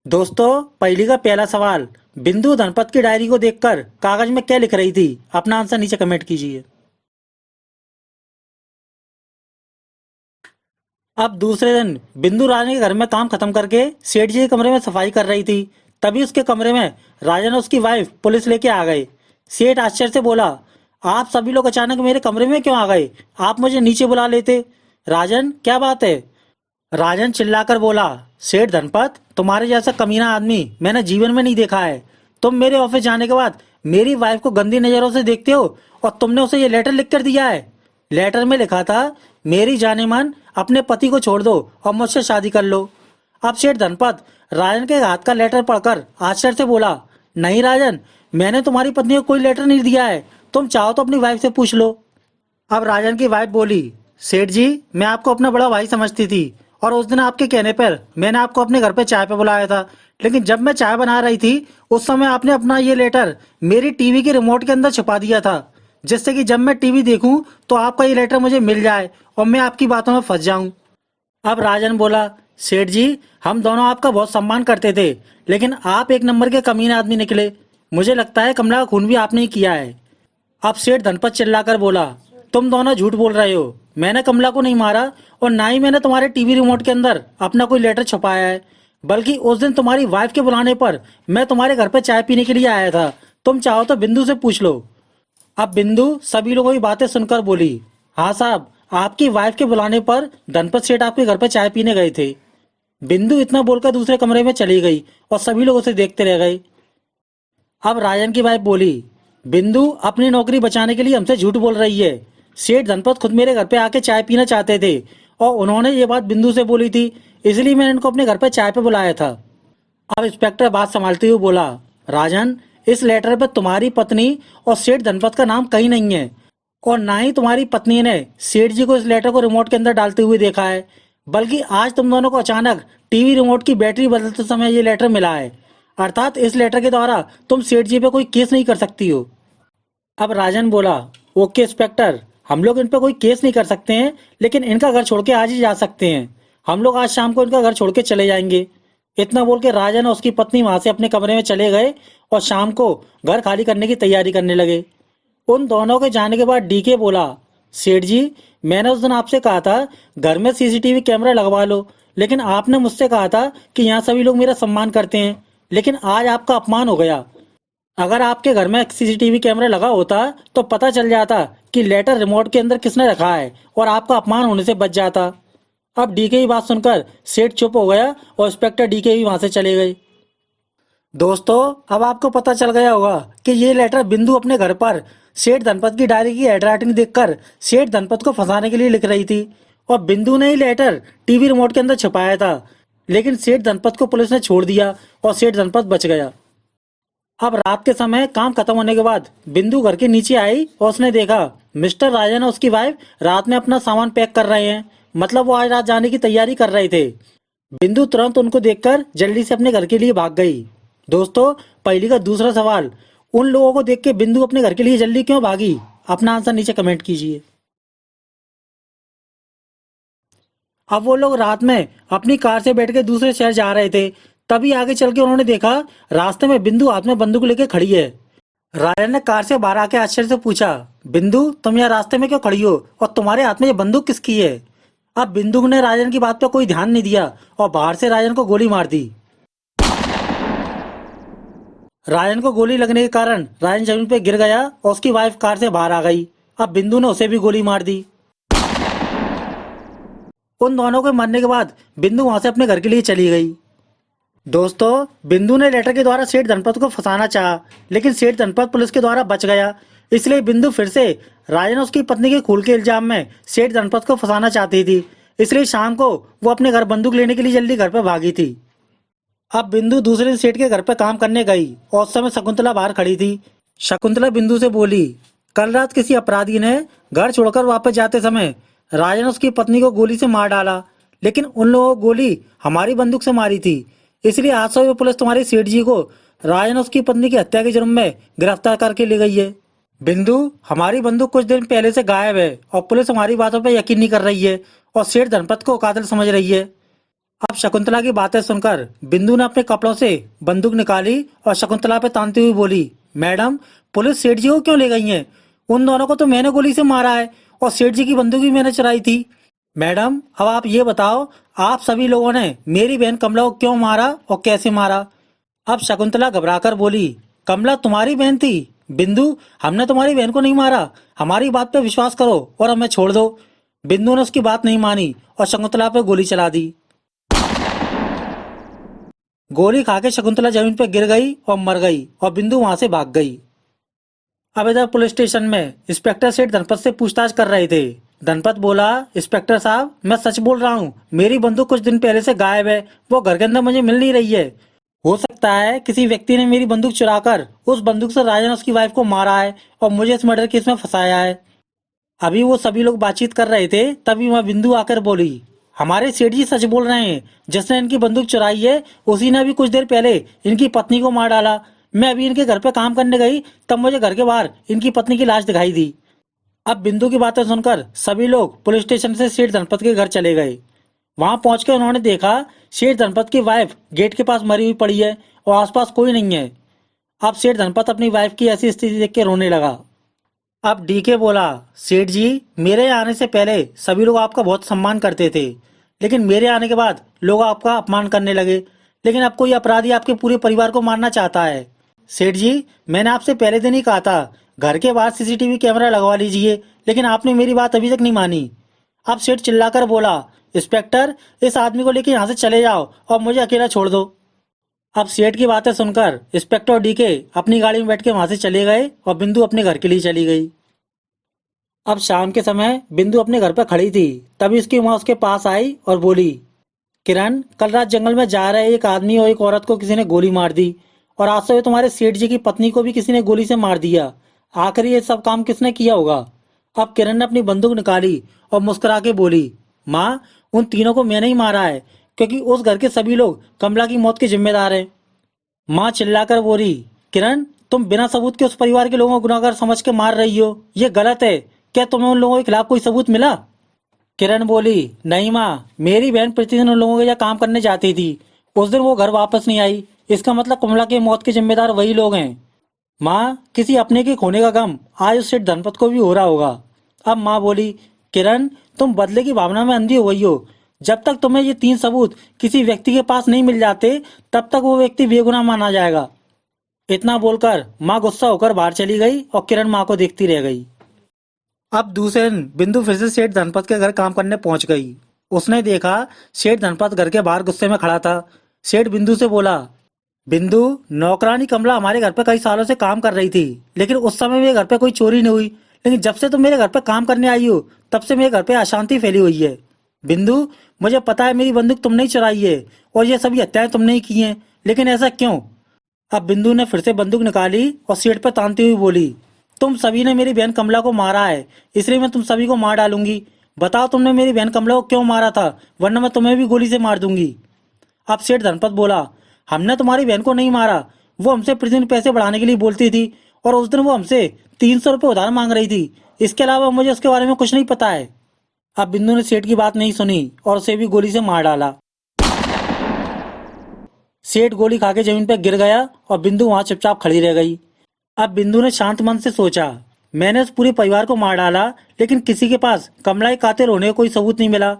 दोस्तों, पहली का पहला सवाल, बिंदु धनपत की डायरी को देखकर कागज में क्या लिख रही थी? अपना आंसर नीचे कमेंट कीजिए। अब दूसरे दिन बिंदु राजन के घर में काम खत्म करके सेठ जी के कमरे में सफाई कर रही थी। तभी उसके कमरे में राजन और उसकी वाइफ पुलिस लेके आ गए। सेठ आश्चर्य से बोला, आप सभी लोग अचानक मेरे कमरे में क्यों आ गए? आप मुझे नीचे बुला लेते। राजन, क्या बात है? राजन चिल्लाकर बोला, सेठ धनपत, तुम्हारे जैसा कमीना आदमी मैंने जीवन में नहीं देखा है। तुम मेरे ऑफिस जाने के बाद मेरी वाइफ को गंदी नजरों से देखते हो और तुमने उसे ये लेटर लिख कर दिया है। लेटर में लिखा था, मेरी जाने मन, अपने पति को छोड़ दो और मुझसे शादी कर लो। अब सेठ धनपत राजन के हाथ का लेटर पढ़कर आश्चर्य से बोला, नहीं राजन, मैंने तुम्हारी पत्नी को कोई लेटर नहीं दिया है। तुम चाहो तो अपनी वाइफ से पूछ लो। अब राजन की वाइफ बोली, सेठ जी, मैं आपको अपना बड़ा भाई समझती थी और उस दिन आपके कहने पर मैंने आपको अपने घर पे चाय पे बुलाया था। लेकिन जब मैं चाय बना रही थी उस समय आपने अपना ये लेटर मेरी टीवी के रिमोट के अंदर छुपा दिया था, जिससे कि जब मैं टीवी देखूं तो आपका ये लेटर मुझे मिल जाए और मैं आपकी बातों में फंस जाऊं। अब राजन बोला, सेठ जी, हम दोनों आपका बहुत सम्मान करते थे, लेकिन आप एक नंबर के कमीने आदमी निकले। मुझे लगता है कमला का खून भी आपने ही किया है। अब सेठ धनपत चिल्लाकर बोला, तुम दोनों झूठ बोल रहे हो। मैंने कमला को नहीं मारा और ना ही मैंने तुम्हारे टीवी रिमोट के अंदर अपना कोई लेटर छुपाया है। बल्कि उस दिन तुम्हारी वाइफ के बुलाने पर मैं तुम्हारे घर पर चाय पीने के लिए आया था। तुम चाहो तो बिंदु से पूछ लो। अब बिंदु सभी लोगों की बातें सुनकर बोली, हाँ साहब, आपकी वाइफ के बुलाने पर धनपत सेठ आपके घर पर चाय पीने गए थे। बिंदु इतना बोलकर दूसरे कमरे में चली गई और सभी लोग उसे देखते रह गए। अब राजन की वाइफ बोली, बिंदु अपनी नौकरी बचाने के लिए हमसे झूठ बोल रही है। सेठ धनपत खुद मेरे घर पे आके चाय पीना चाहते थे और उन्होंने ये बात बिंदु से बोली थी, इसलिए मैंने इनको अपने घर पे चाय पे बुलाया था। अब इंस्पेक्टर बात संभालते हुए बोला, राजन, इस लेटर पर तुम्हारी पत्नी और सेठ धनपत का नाम कहीं नहीं है और ना ही तुम्हारी पत्नी ने सेठ जी को इस लेटर को रिमोट के अंदर डालते हुए देखा है। बल्कि आज तुम दोनों को अचानक टीवी रिमोट की बैटरी बदलते समय ये लेटर मिला है। अर्थात इस लेटर के द्वारा तुम सेठ जी पे कोई केस नहीं कर सकती हो। अब राजन बोला, ओके इंस्पेक्टर, हम लोग इन पे कोई केस नहीं कर सकते हैं, लेकिन इनका घर छोड़ के आज ही जा सकते हैं। हम लोग आज शाम को इनका घर छोड़ के चले जाएंगे। इतना बोल के राजन और उसकी पत्नी वहां से अपने कमरे में चले गए और शाम को घर खाली करने की तैयारी करने लगे। उन दोनों के जाने के बाद डीके बोला, सेठ जी, मैंने उस दिन आपसे कहा था घर में सीसीटीवी कैमरा लगवा लो, लेकिन आपने मुझसे कहा था कि यहाँ सभी लोग मेरा सम्मान करते हैं, लेकिन आज आपका अपमान हो गया। अगर आपके घर में सीसीटीवी कैमरा लगा होता तो पता चल जाता कि लेटर रिमोट के अंदर किसने रखा है और आपका अपमान होने से बच जाता। अब डीके की बात सुनकर सेठ चुप हो गया और इंस्पेक्टर डीके भी वहां से चले गए। दोस्तों, अब आपको पता चल गया होगा कि ये लेटर बिंदु अपने घर पर सेठ धनपत की डायरी की हैंडराइटिंग देखकर सेठ धनपत को फंसाने के लिए लिख रही थी और बिंदु ने ही लेटर टीवी रिमोट के अंदर छुपाया था, लेकिन सेठ धनपत को पुलिस ने छोड़ दिया और सेठ धनपत बच गया। अब रात के समय काम खत्म होने के बाद बिंदु घर के नीचे आई और उसने देखा मिस्टर राजन और उसकी वाइफ रात में अपना सामान पैक कर रहे हैं, मतलब वो आज रात जाने की तैयारी कर रहे थे। बिंदु तुरंत उनको देखकर जल्दी से अपने घर के लिए भाग गई। दोस्तों, पहली का दूसरा सवाल, उन लोगों को देख के बिंदु अपने घर के लिए जल्दी क्यों भागी? अपना आंसर नीचे कमेंट कीजिए। अब वो लोग रात में अपनी कार से बैठ के दूसरे शहर जा रहे थे, तभी आगे चल के उन्होंने देखा रास्ते में बिंदु हाथ में बंदूक लेके खड़ी है। राजन ने कार से बाहर आके आश्चर्य से पूछा, बिंदु, तुम यहाँ रास्ते में क्यों खड़ी हो और तुम्हारे हाथ में ये बंदूक किसकी है? अब बिंदु ने राजन की बात पर कोई ध्यान नहीं दिया और बाहर से राजन को गोली मार दी। राजन को गोली लगने के कारण राजन जमीन पे गिर गया और उसकी वाइफ कार से बाहर आ गई। अब बिंदु ने उसे भी गोली मार दी। उन दोनों के मरने के बाद बिंदु वहां से अपने घर के लिए चली गई। दोस्तों, बिंदु ने लेटर के द्वारा सेठ धनपत को फंसाना चाहा, लेकिन सेठ धनपत पुलिस के द्वारा बच गया। इसलिए बिंदु फिर से राजन और उसकी पत्नी के खून के इल्जाम में सेठ धनपत को फंसाना चाहती थी। इसलिए शाम को वो अपने घर बंदूक लेने के लिए जल्दी घर पर भागी थी। अब बिंदु दूसरे दिन सेठ के घर पर काम करने गई और उस समय शकुंतला बाहर खड़ी थी। शकुंतला बिंदु से बोली, कल रात किसी अपराधी ने घर छोड़कर वापस जाते समय राजन और उसकी पत्नी को गोली से मार डाला, लेकिन उन लोगों को गोली हमारी बंदूक से मारी थी। इसलिए आज सुबह पुलिस तुम्हारे सेठ जी को राजन और उसकी पत्नी की हत्या के जुर्म में गिरफ्तार करके ले गई है। बिंदु, हमारी बंदूक कुछ दिन पहले से गायब है और पुलिस हमारी बातों पर यकीन नहीं कर रही है और सेठ धनपत को कातिल समझ रही है। अब शकुंतला की बातें सुनकर बिंदु ने अपने कपड़ों से बंदूक निकाली और शकुंतला पे तानती हुई बोली, मैडम, पुलिस सेठ जी को क्यों ले गई है? उन दोनों को तो मैंने गोली से मारा है और सेठ जी की बंदूक भी मैंने चुराई थी। मैडम, अब आप ये बताओ, आप सभी लोगों ने मेरी बहन कमला को क्यों मारा और कैसे मारा? अब शकुंतला घबराकर बोली, कमला तुम्हारी बहन थी? बिंदु, हमने तुम्हारी बहन को नहीं मारा, हमारी बात पे विश्वास करो और हमें छोड़ दो। बिंदु ने उसकी बात नहीं मानी और शकुंतला पे गोली चला दी। गोली खा के शकुंतला जमीन पर गिर गई और मर गई और बिंदु वहां से भाग गई। अब इधर पुलिस स्टेशन में इंस्पेक्टर सेठ धनपत से पूछताछ कर रहे थे। धनपत बोला, इंस्पेक्टर साहब, मैं सच बोल रहा हूँ, मेरी बंदूक कुछ दिन पहले से गायब है, वो घर के अंदर मुझे मिल नहीं रही है। हो सकता है किसी व्यक्ति ने मेरी बंदूक चुराकर उस बंदूक से राजन और उसकी वाइफ को मारा है और मुझे इस मर्डर केस में फंसाया है। अभी वो सभी लोग बातचीत कर रहे थे, तभी वह बिंदु आकर बोली, हमारे सेठ जी सच बोल रहे हैं, जिसने इनकी बंदूक चुराई है उसी ने अभी कुछ देर पहले इनकी पत्नी को मार डाला। मैं अभी इनके घर पे काम करने गई, तब मुझे घर के बाहर इनकी पत्नी की लाश दिखाई दी। अब बिंदु की बातें सुनकर सभी लोग पुलिस स्टेशन से सेठ धनपत के घर चले गए। वहां पहुंचकर उन्होंने देखा सेठ धनपत की वाइफ गेट के पास मरी हुई पड़ी है और आसपास कोई नहीं है। अब सेठ धनपत अपनी वाइफ की ऐसी स्थिति देख के रोने लगा। अब डीके बोला, सेठ जी, मेरे आने से पहले सभी लोग आपका बहुत सम्मान करते थे, लेकिन मेरे आने के बाद लोग आपका अपमान करने लगे। लेकिन अब कोई अपराधी आपके पूरे परिवार को मारना चाहता है। सेठ जी, मैंने आपसे पहले दिन ही कहा था घर के बाहर सीसीटीवी कैमरा लगवा लीजिए, लेकिन आपने मेरी बात अभी तक नहीं मानी। अब सेठ चिल्लाकर बोला, इंस्पेक्टर, इस आदमी को लेकर यहाँ से चले जाओ और मुझे अकेला छोड़ दो। अब सेठ की बातें सुनकर इंस्पेक्टर और डीके अपनी गाड़ी में बैठ के वहां से चले गए और बिंदु अपने घर के लिए चली गई। अब शाम के समय बिंदु अपने घर पर खड़ी थी, तभी उसकी माँ उसके पास आई और बोली, किरण, कल रात जंगल में जा रहे एक आदमी और एक औरत को किसी ने गोली मार दी और आज सुबह तुम्हारे सेठ जी की पत्नी को भी किसी ने गोली से मार दिया। आखिर ये सब काम किसने किया होगा? अब किरण ने अपनी बंदूक निकाली और मुस्कुरा के बोली, माँ, उन तीनों को मैंने ही मारा है, क्योंकि उस घर के सभी लोग कमला की मौत के जिम्मेदार हैं। माँ चिल्लाकर बोली, किरण, तुम बिना सबूत के उस परिवार के लोगों को गुनहगार समझ के मार रही हो, ये गलत है। क्या तुम्हें उन लोगों के खिलाफ कोई सबूत मिला? किरण बोली, नहीं माँ, मेरी बहन प्रतिदिन उन लोगों के यहाँ काम करने जाती थी। उस दिन वो घर वापस नहीं आई। इसका मतलब कमला की मौत के जिम्मेदार वही लोग हैं। माँ, किसी अपने के खोने का गम आज उस सेठ धनपत को भी हो रहा होगा। अब माँ बोली, किरण, तुम बदले की भावना में अंधी हो गई हो। जब तक तुम्हें ये 3 सबूत किसी व्यक्ति के पास नहीं मिल जाते, तब तक वो व्यक्ति बेगुनाह माना जाएगा। इतना बोलकर माँ गुस्सा होकर बाहर चली गई और किरण माँ को देखती रह गई। अब दूसरे दिन बिंदु फिर से सेठ धनपत के घर काम करने पहुंच गई। उसने देखा सेठ धनपत घर के बाहर गुस्से में खड़ा था। सेठ बिंदु से बोला, बिंदु, नौकरानी कमला हमारे घर पे कई सालों से काम कर रही थी, लेकिन उस समय मेरे घर पे कोई चोरी नहीं हुई। लेकिन जब से तुम मेरे घर पे काम करने आई हो, तब से मेरे घर पे अशांति फैली हुई है। बिंदु, मुझे पता है मेरी बंदूक तुमने ही चुराई है और ये सभी हत्याएं तुमने ही की हैं, लेकिन ऐसा क्यों? अब बिंदु ने फिर से बंदूक निकाली और सेठ पर तानती हुई बोली, तुम सभी ने मेरी बहन कमला को मारा है, इसलिए मैं तुम सभी को मार डालूंगी। बताओ तुमने मेरी बहन कमला को क्यों मारा था, वरना मैं तुम्हें भी गोली से मार दूंगी। अब सेठ धनपत बोला, हमने तुम्हारी बहन को नहीं मारा। वो हमसे प्रतिदिन पैसे बढ़ाने के लिए बोलती थी और उस दिन वो हमसे 300 रुपये उधार मांग रही थी। इसके अलावा मुझे उसके बारे में कुछ नहीं पता है। अब बिंदु ने सेठ की बात नहीं सुनी और उसे भी गोली से मार डाला। सेठ गोली खा के जमीन पर गिर गया और बिंदु वहां चुपचाप खड़ी रह गई। अब बिंदु ने शांत मन से सोचा, मैंने उस पूरे परिवार को मार डाला, लेकिन किसी के पास कमला के कातिल होने का कोई सबूत नहीं मिला।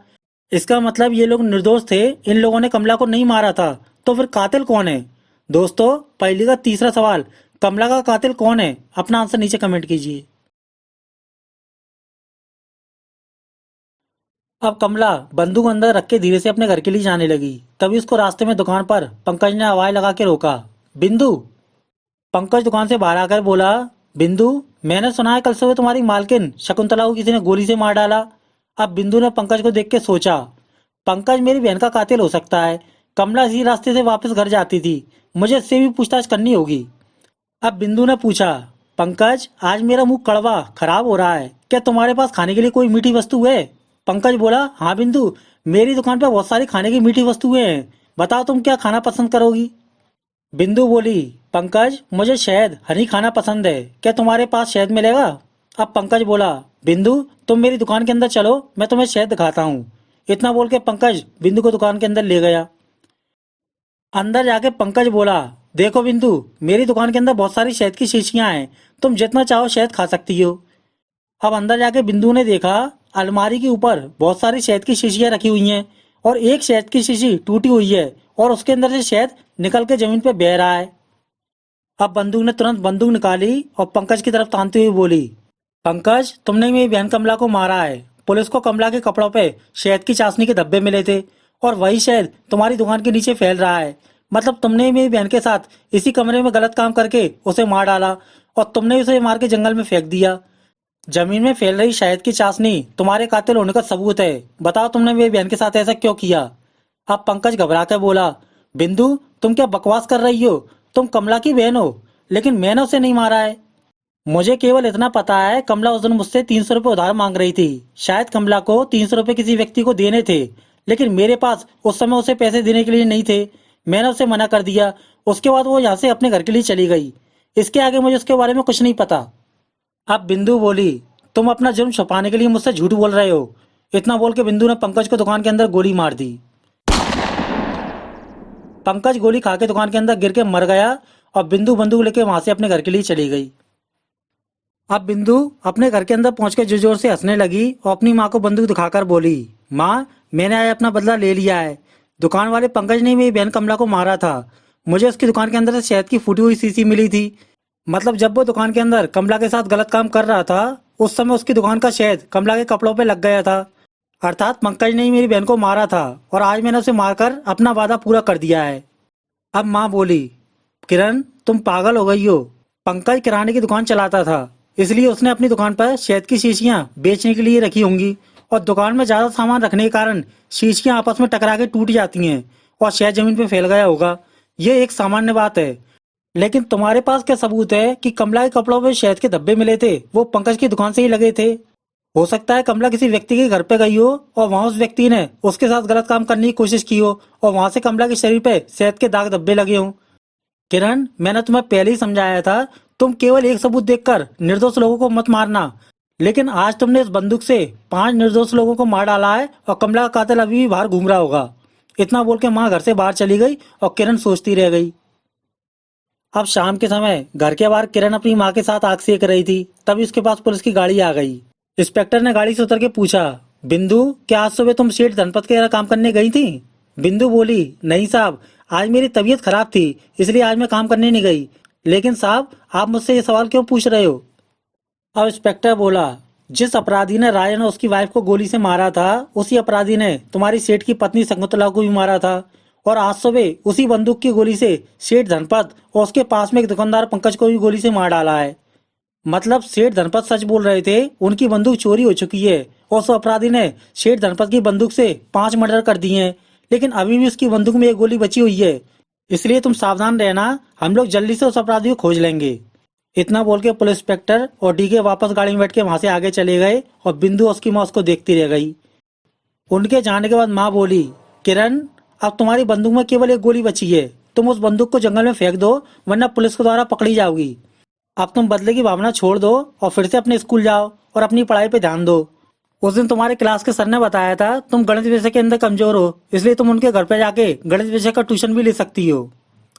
इसका मतलब ये लोग निर्दोष थे, इन लोगों ने कमला को नहीं मारा था। तो फिर कातिल कौन है? दोस्तों, पहली का तीसरा सवाल, कमला का कातिल कौन है? अपना आंसर नीचे कमेंट कीजिए। अब कमला बंदूक अंदर रख के धीरे से अपने घर के लिए जाने लगी। तभी उसको रास्ते में दुकान पर पंकज ने आवाज लगा के रोका, बिंदु। पंकज दुकान से बाहर आकर बोला, बिंदु, मैंने सुना है कल सुबह तुम्हारी मालकिन शकुंतला को किसी ने गोली से मार डाला। अब बिंदु ने पंकज को देख के सोचा, पंकज मेरी बहन का कातिल हो सकता है। कमला इसी रास्ते से वापस घर जाती थी, मुझे इससे भी पूछताछ करनी होगी। अब बिंदु ने पूछा, पंकज, आज मेरा मुंह कड़वा खराब हो रहा है, क्या तुम्हारे पास खाने के लिए कोई मीठी वस्तु है? पंकज बोला, हाँ बिंदु, मेरी दुकान पर बहुत सारी खाने की मीठी वस्तुएं हैं। बताओ तुम क्या खाना पसंद करोगी? बिंदु बोली, पंकज, मुझे शहद हनी खाना पसंद है, क्या तुम्हारे पास शहद मिलेगा? अब पंकज बोला, बिंदु, तुम मेरी दुकान के अंदर चलो, मैं तुम्हें शहद दिखाता हूँ। इतना बोल के पंकज बिंदु को दुकान के अंदर ले गया। अंदर जाके पंकज बोला, देखो बिंदु, मेरी दुकान के अंदर बहुत सारी शहद की शीशियां हैं, तुम जितना चाहो शहद खा सकती हो। अब अंदर जाके बिंदु ने देखा अलमारी के ऊपर बहुत सारी शहद की शीशियां रखी हुई हैं और एक शहद की शीशी टूटी हुई है और उसके अंदर से शहद निकल के जमीन पे बह रहा है। अब बंदूक ने तुरंत बंदूक निकाली और पंकज की तरफ तानते हुए बोली, पंकज, तुमने मेरी बहन कमला को मारा है। पुलिस को कमला के कपड़ों पे शहद की चाशनी के धब्बे मिले थे और वही शहद तुम्हारी दुकान के नीचे फैल रहा है। मतलब तुमने मेरी बहन के साथ इसी कमरे में गलत काम करके उसे मार डाला और तुमने उसे मार के जंगल में फेंक दिया। जमीन में फैल रही शहद की चाशनी तुम्हारे कातिल होने का सबूत है। बताओ तुमने मेरी बहन के साथ ऐसा क्यों किया? अब पंकज घबरा कर बोला, बिंदु, तुम क्या बकवास कर रही हो? तुम कमला की बहन हो, लेकिन मैंने उसे नहीं मारा है। मुझे केवल इतना पता है, कमला उस दिन मुझसे 300 रुपये उधार मांग रही थी। शायद कमला को 300 रुपये किसी व्यक्ति को देने थे, लेकिन मेरे पास उस समय उसे पैसे देने के लिए नहीं थे। मैंने उसे मना कर दिया। उसके बाद वो यहाँ से अपने घर के लिए चली गई। इसके आगे मुझे उसके बारे में कुछ नहीं पता। अब बिंदु बोली, तुम अपना जुर्म छुपाने के लिए मुझसे झूठ बोल रहे हो। इतना बोल के बिंदु ने पंकज को दुकान के अंदर गोली मार दी। पंकज गोली खा के दुकान के अंदर गिर के मर गया और बिंदु बंदूक लेके वहां से अपने घर के लिए चली गई। अब बिंदु अपने घर के अंदर पहुंच के जोर जोर से हंसने लगी और अपनी माँ को बंदूक दिखाकर बोली, माँ, मैंने आज अपना बदला ले लिया है। दुकान वाले पंकज ने मेरी बहन कमला को मारा था। मुझे उसकी दुकान के अंदर से शहद की फूटी हुई शीशी मिली थी। मतलब जब वो दुकान के अंदर कमला के साथ गलत काम कर रहा था, उस समय उसकी दुकान का शहद कमला के कपड़ों पे लग गया था। अर्थात पंकज ने ही मेरी बहन को मारा था और आज मैंने उसे मारकर अपना वादा पूरा कर दिया है। अब माँ बोली, किरण, तुम पागल हो गई हो। पंकज किराने की दुकान चलाता था, इसलिए उसने अपनी दुकान पर शहद की शीशियां बेचने के लिए रखी होंगी और दुकान में ज्यादा सामान रखने के कारण शीशियां आपस में टकरा के टूट जाती हैं और शहद जमीन पे फैल गया होगा। ये एक सामान्य बात है। लेकिन तुम्हारे पास क्या सबूत है कि कमला के कपड़ों में शहद के धब्बे मिले थे वो पंकज की दुकान से ही लगे थे? हो सकता है कमला किसी व्यक्ति के घर पे गई हो और वहां उस व्यक्ति ने उसके साथ गलत काम करने की कोशिश की हो और वहां से कमला के शरीर पे शहद के दाग धब्बे लगे हों। किरण, मैंने तुम्हें पहले ही समझाया था, तुम केवल एक सबूत देखकर निर्दोष लोगों को मत मारना। लेकिन आज तुमने इस बंदूक से 5 निर्दोष लोगों को मार डाला है और कमला का कातिल अभी भी बाहर घूम रहा होगा। इतना बोल के माँ घर से बाहर चली गई और किरण सोचती रह गई। अब शाम के समय घर के बाहर किरण अपनी माँ के साथ आग सेक रही थी, तभी उसके पास पुलिस की गाड़ी आ गई। इंस्पेक्टर ने गाड़ी से उतर के पूछा, बिंदु, क्या आज सुबह तुम सेठ धनपत के यहाँ काम करने गई थी? बिंदु बोली, नहीं साहब, आज मेरी तबीयत खराब थी, इसलिए आज मैं काम करने नहीं गई। लेकिन साहब, आप मुझसे ये सवाल क्यों पूछ रहे हो? अब इंस्पेक्टर बोला, जिस अपराधी ने रायन और उसकी वाइफ को गोली से मारा था, उसी अपराधी ने तुम्हारी सेठ की पत्नी शकुंतला को भी मारा था। और आज सुबह उसी बंदूक की गोली से सेठ धनपत और उसके पास में एक दुकानदार पंकज को भी गोली से मार डाला है। मतलब सेठ धनपत सच बोल रहे थे, उनकी बंदूक चोरी हो चुकी है और उस अपराधी ने सेठ धनपत की बंदूक से 5 मर्डर कर दिए हैं, लेकिन अभी भी उसकी बंदूक में एक गोली बची हुई है। इसलिए तुम सावधान रहना, हम लोग जल्दी से उस अपराधी को खोज लेंगे। इतना बोल के पुलिस इंस्पेक्टर और डीके वापस गाड़ी में बैठ के वहां से आगे चले गए और बिंदु और उसकी माँ उसको देखती रह गई। उनके जाने के बाद माँ बोली, किरण, अब तुम्हारी बंदूक में केवल एक गोली बची है, तुम उस बंदूक को जंगल में फेंक दो, वरना पुलिस के द्वारा पकड़ी जाओगी। अब तुम बदले की भावना छोड़ दो और फिर से अपने स्कूल जाओ और अपनी पढ़ाई पे ध्यान दो। उस दिन तुम्हारे क्लास के सर ने बताया था तुम गणित विषय के अंदर कमजोर हो, इसलिए तुम उनके घर पे जाके गणित विषय का ट्यूशन भी ले सकती हो।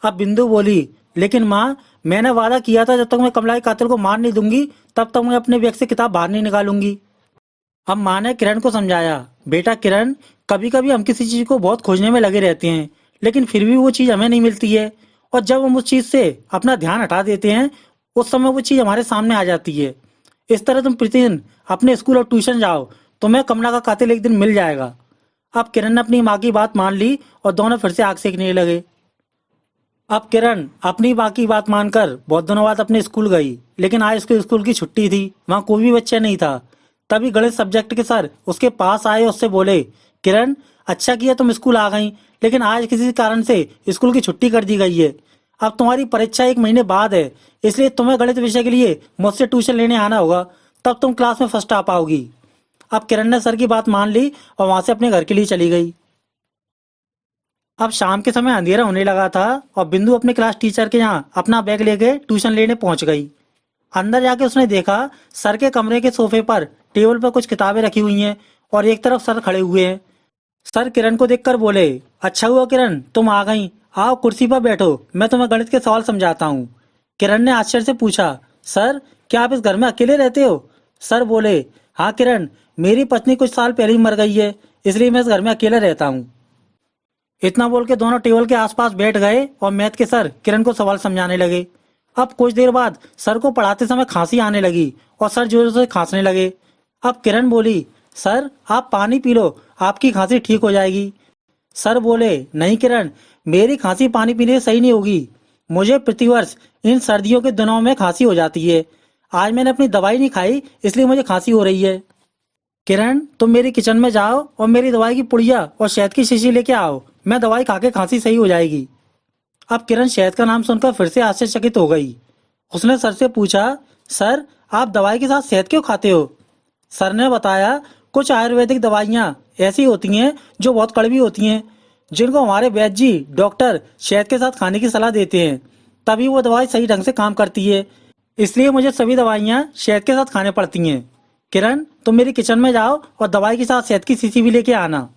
अब बिंदु बोली, लेकिन माँ, मैंने वादा किया था जब तक मैं कमला के कातिल को मार नहीं दूंगी तब तक मैं अपने बैग से किताब बाहर नहीं निकालूंगी। अब माँ ने किरण को समझाया, बेटा किरण, कभी कभी हम किसी चीज को बहुत खोजने में लगे रहते हैं, लेकिन फिर भी वो चीज हमें नहीं मिलती है। और जब हम उस चीज से अपना ध्यान हटा देते हैं, उस समय वो चीज हमारे सामने आ जाती है। इस तरह तुम प्रतिदिन अपने स्कूल और ट्यूशन जाओ, तुम्हें कमला का कातिल एक दिन मिल जाएगा। अब किरण ने अपनी माँ की बात मान ली और दोनों फिर से आग सेकने लगे। अब किरण अपनी माँ की बात मानकर बहुत दिनों बाद अपने स्कूल गई, लेकिन आज उसके स्कूल की छुट्टी थी, वहाँ कोई भी बच्चा नहीं था। तभी गणित सब्जेक्ट के सर उसके पास आए और उससे बोले, किरण, अच्छा किया तुम स्कूल आ गई, लेकिन आज किसी कारण से स्कूल की छुट्टी कर दी गई है। अब तुम्हारी परीक्षा 1 महीने बाद है, इसलिए तुम्हें गणित विषय के लिए मुझसे ट्यूशन लेने आना होगा, तब तुम क्लास में फर्स्ट आ पाओगी। अब किरण ने सर की बात मान ली और वहां से अपने घर के लिए चली गई। अब शाम के समय अंधेरा होने लगा था और बिंदु अपने क्लास टीचर के यहाँ अपना बैग लेके ट्यूशन लेने पहुंच गई। अंदर जाके उसने देखा सर के कमरे के सोफे पर टेबल पर कुछ किताबें रखी हुई हैं और एक तरफ सर खड़े हुए हैं। सर किरण को देखकर बोले, अच्छा हुआ किरण, तुम आ गई, आओ कुर्सी पर बैठो, मैं तुम्हें गणित के सवाल समझाता हूँ। किरण ने आश्चर्य से पूछा, सर, क्या आप इस घर में अकेले रहते हो? सर बोले, हाँ किरण, मेरी पत्नी कुछ साल पहले ही मर गई है, इसलिए मैं इस घर में अकेला रहता हूँ। इतना बोल के दोनों टेबल के आसपास बैठ गए और मैथ के सर किरण को सवाल समझाने लगे। अब कुछ देर बाद सर को पढ़ाते समय खांसी आने लगी और सर जोर से खांसने लगे। अब किरण बोली, सर, आप पानी पी लो, आपकी खांसी ठीक हो जाएगी। सर बोले, नहीं किरण, मेरी खांसी पानी पीने से सही नहीं होगी, मुझे प्रतिवर्ष इन सर्दियों के दिनों में खांसी हो जाती है। आज मैंने अपनी दवाई नहीं खाई, इसलिए मुझे खांसी हो रही है। किरण, तुम मेरी किचन में जाओ और मेरी दवाई की पुड़िया और शहद की शीशी लेके आओ, मैं दवाई खा के खांसी सही हो जाएगी। अब किरण शहद का नाम सुनकर फिर से आश्चर्यचकित हो गई। उसने सर से पूछा, सर, आप दवाई के साथ शहद क्यों खाते हो? सर ने बताया, कुछ आयुर्वेदिक दवाइयाँ ऐसी होती हैं जो बहुत कड़वी होती हैं, जिनको हमारे वैद्य जी डॉक्टर शहद के साथ खाने की सलाह देते हैं, तभी वो दवाई सही ढंग से काम करती है। इसलिए मुझे सभी दवाइयाँ शहद के साथ खाने पड़ती हैं। किरण, तुम मेरी किचन में जाओ और दवाई के साथ शहद की शीशी भी लेके आना।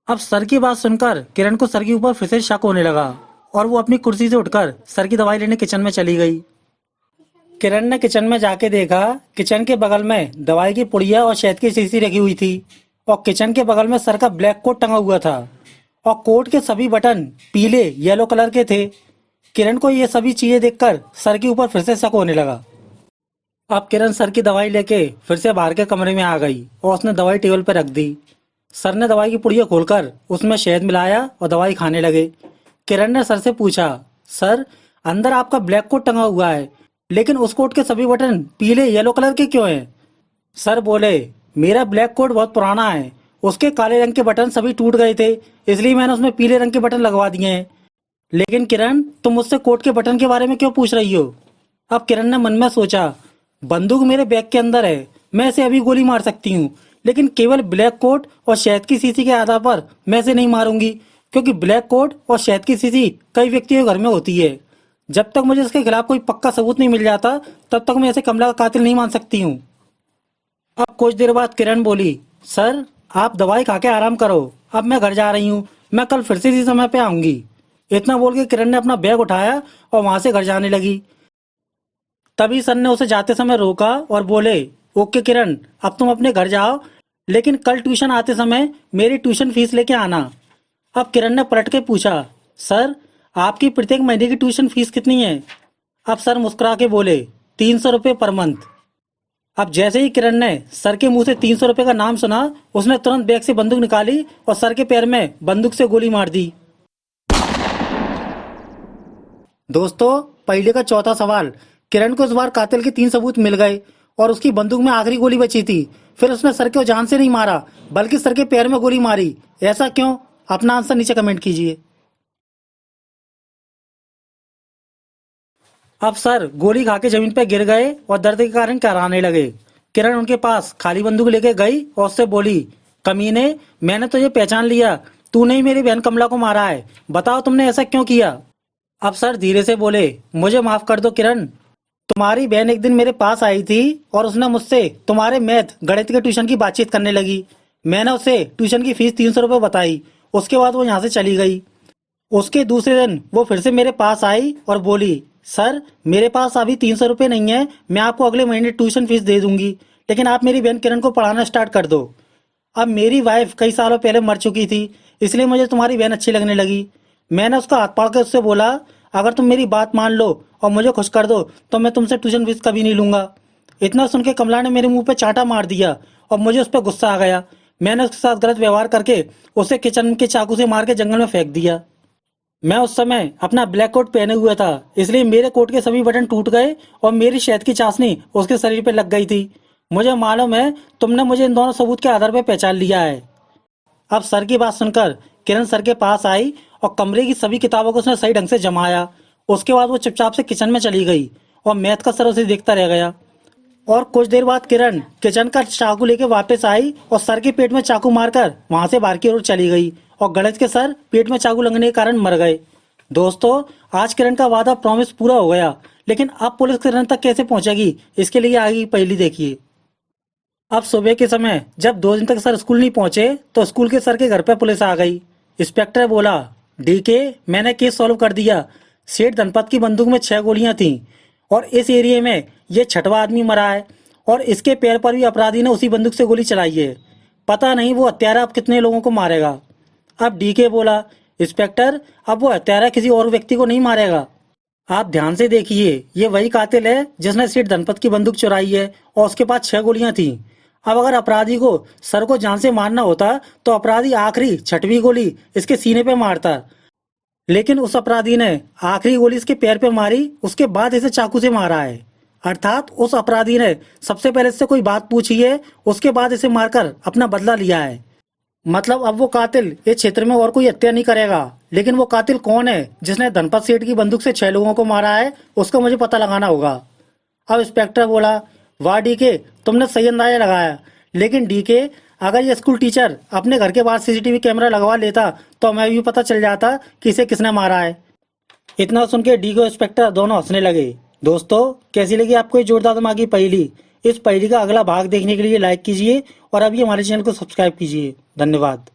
अब सर की बात सुनकर किरण को सर के ऊपर फिर से शक होने लगा और वो अपनी कुर्सी से उठकर सर की दवाई लेने किचन में चली गई। किरण ने किचन में जाके देखा, किचन के बगल में दवाई की पुड़िया और शहद की शीशी रखी हुई थी और किचन के बगल में सर का ब्लैक कोट टंगा हुआ था और कोट के सभी बटन पीले येलो कलर के थे। किरण को ये सभी चीजें देखकर सर के ऊपर फिर से शक होने लगा। अब किरण सर की दवाई लेके फिर से बाहर के कमरे में आ गई और उसने दवाई टेबल पर रख दी। सर ने दवाई की पुड़िया खोलकर उसमें शहद मिलाया और दवाई खाने लगे। किरण ने सर से पूछा, सर, अंदर आपका ब्लैक कोट टंगा हुआ है, लेकिन उस कोट के सभी बटन पीले येलो कलर के क्यों हैं? सर बोले, मेरा ब्लैक कोट बहुत पुराना है, उसके काले रंग के बटन सभी टूट गए थे, इसलिए मैंने उसमें पीले रंग के बटन लगवा दिए हैं। लेकिन किरण, तुम मुझसे कोट के बटन के बारे में क्यों पूछ रही हो? अब किरण ने मन में सोचा, बंदूक मेरे बैग के अंदर है, मैं इसे अभी गोली मार सकती हूँ, लेकिन केवल ब्लैक कोट और शहद की शीशी के आधार पर मैं इसे नहीं मारूंगी, क्योंकि ब्लैक कोट और शहद की शीशी कई व्यक्तियों के घर में होती है। जब तक मुझे इसके खिलाफ कोई पक्का सबूत नहीं मिल जाता, तब तक मैं इसे कमला का कातिल नहीं मान सकती हूँ। अब कुछ देर बाद किरण बोली, सर आप दवाई खा के आराम करो, अब मैं घर जा रही हूँ, मैं कल फिर से इसी समय पे आऊंगी। इतना बोल के किरण ने अपना बैग उठाया और वहां से घर जाने लगी। तभी सर ने उसे जाते समय रोका और बोले, ओके किरण, अब तुम अपने घर जाओ, लेकिन कल ट्यूशन आते समय मेरी ट्यूशन फीस लेके आना। अब किरण ने पलट के पूछा, सर आपकी प्रत्येक महीने की ट्यूशन फीस कितनी है? अब सर मुस्कुरा के बोले, 300 रुपये पर मंथ। अब जैसे ही किरण ने सर के मुंह से 300 रुपये का नाम सुना, उसने तुरंत बैग से बंदूक निकाली और सर के पैर में बंदूक से गोली मार दी। दोस्तों, पहले का चौथा सवाल। किरण को इस बार कातिल के 3 सबूत मिल गए और उसकी बंदूक में आखिरी गोली बची थी। फिर उसने सर को जान से नहीं मारा, बल्कि सर के पैर में गोली मारी। ऐसा क्यों? अपना आंसर नीचे कमेंट कीजिए। अब सर गोली खा के जमीन पर गिर गए और दर्द के कारण कराने लगे। किरण उनके पास खाली बंदूक लेके गई और उससे बोली, कमीने, मैंने तुझे पहचान लिया, तूने ही मेरी बहन कमला को मारा है, बताओ तुमने ऐसा क्यों किया? अब सर धीरे से बोले, मुझे माफ कर दो किरण, तुम्हारी बहन एक दिन मेरे पास आई थी और उसने मुझसे तुम्हारे मैथ गणित के ट्यूशन की बातचीत करने लगी। मैंने उसे ट्यूशन की फीस 300 रुपये बताई। उसके बाद वो यहाँ से चली गई। उसके दूसरे दिन वो फिर से मेरे पास आई और बोली, सर मेरे पास अभी 300 रुपये नहीं है, मैं आपको अगले महीने ट्यूशन फीस दे दूंगी, लेकिन आप मेरी बहन किरण को पढ़ाना स्टार्ट कर दो। अब मेरी वाइफ कई सालों पहले मर चुकी थी, इसलिए मुझे तुम्हारी बहन अच्छी लगने लगी। मैंने उसका हाथ पकड़ के उससे बोला, अगर तुम मेरी बात मान लो और मुझे खुश कर दो तो मैं तुमसे ट्यूशन फीस कभी नहीं लूंगा। इतना सुन के कमला ने मेरे मुंह पे चांटा मार दिया और मुझे उस पर गुस्सा आ गया। मैंने उसके साथ गलत व्यवहार करके उसे किचन के चाकू से मार के जंगल में फेंक दिया। मैं उस समय अपना ब्लैक कोट पहने हुए था, इसलिए मेरे कोट के सभी बटन टूट गए और मेरी शहद की चाशनी उसके शरीर पे लग गई थी। मुझे मालूम है तुमने मुझे इन दोनों सबूत के आधार पर पहचान लिया है। अब सर की बात सुनकर किरण सर के पास आई और कमरे की सभी किताबों को उसने सही ढंग से जमाया। उसके बाद वो चुपचाप से किचन में चली गई और मैथ का सर उसे देखता रह गया। और कुछ देर बाद किरण किचन का चाकू लेके वापस आई और सर के पेट में चाकू मारकर वहां से बाहर की ओर चली गई और गणेश के सर पेट में चाकू लगने के कारण मर गए। दोस्तों, आज किरण का वादा प्रॉमिस पूरा हो गया, लेकिन अब पुलिस किरण तक कैसे पहुंचेगी, इसके लिए आगे की पहेली देखिए। अब सुबह के समय जब 2 दिन तक सर स्कूल नहीं पहुंचे तो स्कूल के सर के घर पर पुलिस आ गई। इंस्पेक्टर बोला, डीके, मैंने केस सॉल्व कर दिया। सेठ धनपत की बंदूक में 6 गोलियां थीं और इस एरिया में ये छठवां आदमी मरा है और इसके पैर पर भी अपराधी ने उसी बंदूक से गोली चलाई है। पता नहीं वो हत्यारा अब कितने लोगों को मारेगा। अब डीके बोला, इंस्पेक्टर, अब वो हत्यारा किसी और व्यक्ति को नहीं मारेगा। आप ध्यान से देखिए, ये वही कातिल है जिसने सेठ धनपत की बंदूक चुराई है और उसके पास 6 गोलियां थीं। अब अगर अपराधी को सर को जान से मारना होता तो अपराधी आखिरी छठवीं गोली इसके सीने पे मारता, लेकिन उस अपराधी ने आखिरी गोली इसके पैर पे मारी, उसके बाद इसे चाकू से मारा है। अर्थात उस अपराधी ने सबसे पहले इससे कोई बात पूछी है, उसके बाद इसे मारकर अपना बदला लिया है। मतलब अब वो कातिल इस क्षेत्र में और कोई हत्या नहीं करेगा। लेकिन वो कातिल कौन है जिसने धनपत सेठ की बंदूक से 6 लोगों को मारा है, उसको मुझे पता लगाना होगा। अब इंस्पेक्टर बोला, वाह डीके, तुमने सही अंदाजा लगाया, लेकिन डीके, अगर ये स्कूल टीचर अपने घर के बाहर सीसीटीवी कैमरा लगवा लेता तो हमें भी पता चल जाता कि इसे किसने मारा है। इतना सुन के डीके और इंस्पेक्टर दोनों हंसने लगे। दोस्तों, कैसी लगी आपको ये जोरदार दिमागी पहेली? इस पहेली का अगला भाग देखने के लिए लाइक कीजिए और अभी हमारे चैनल को सब्सक्राइब कीजिए। धन्यवाद।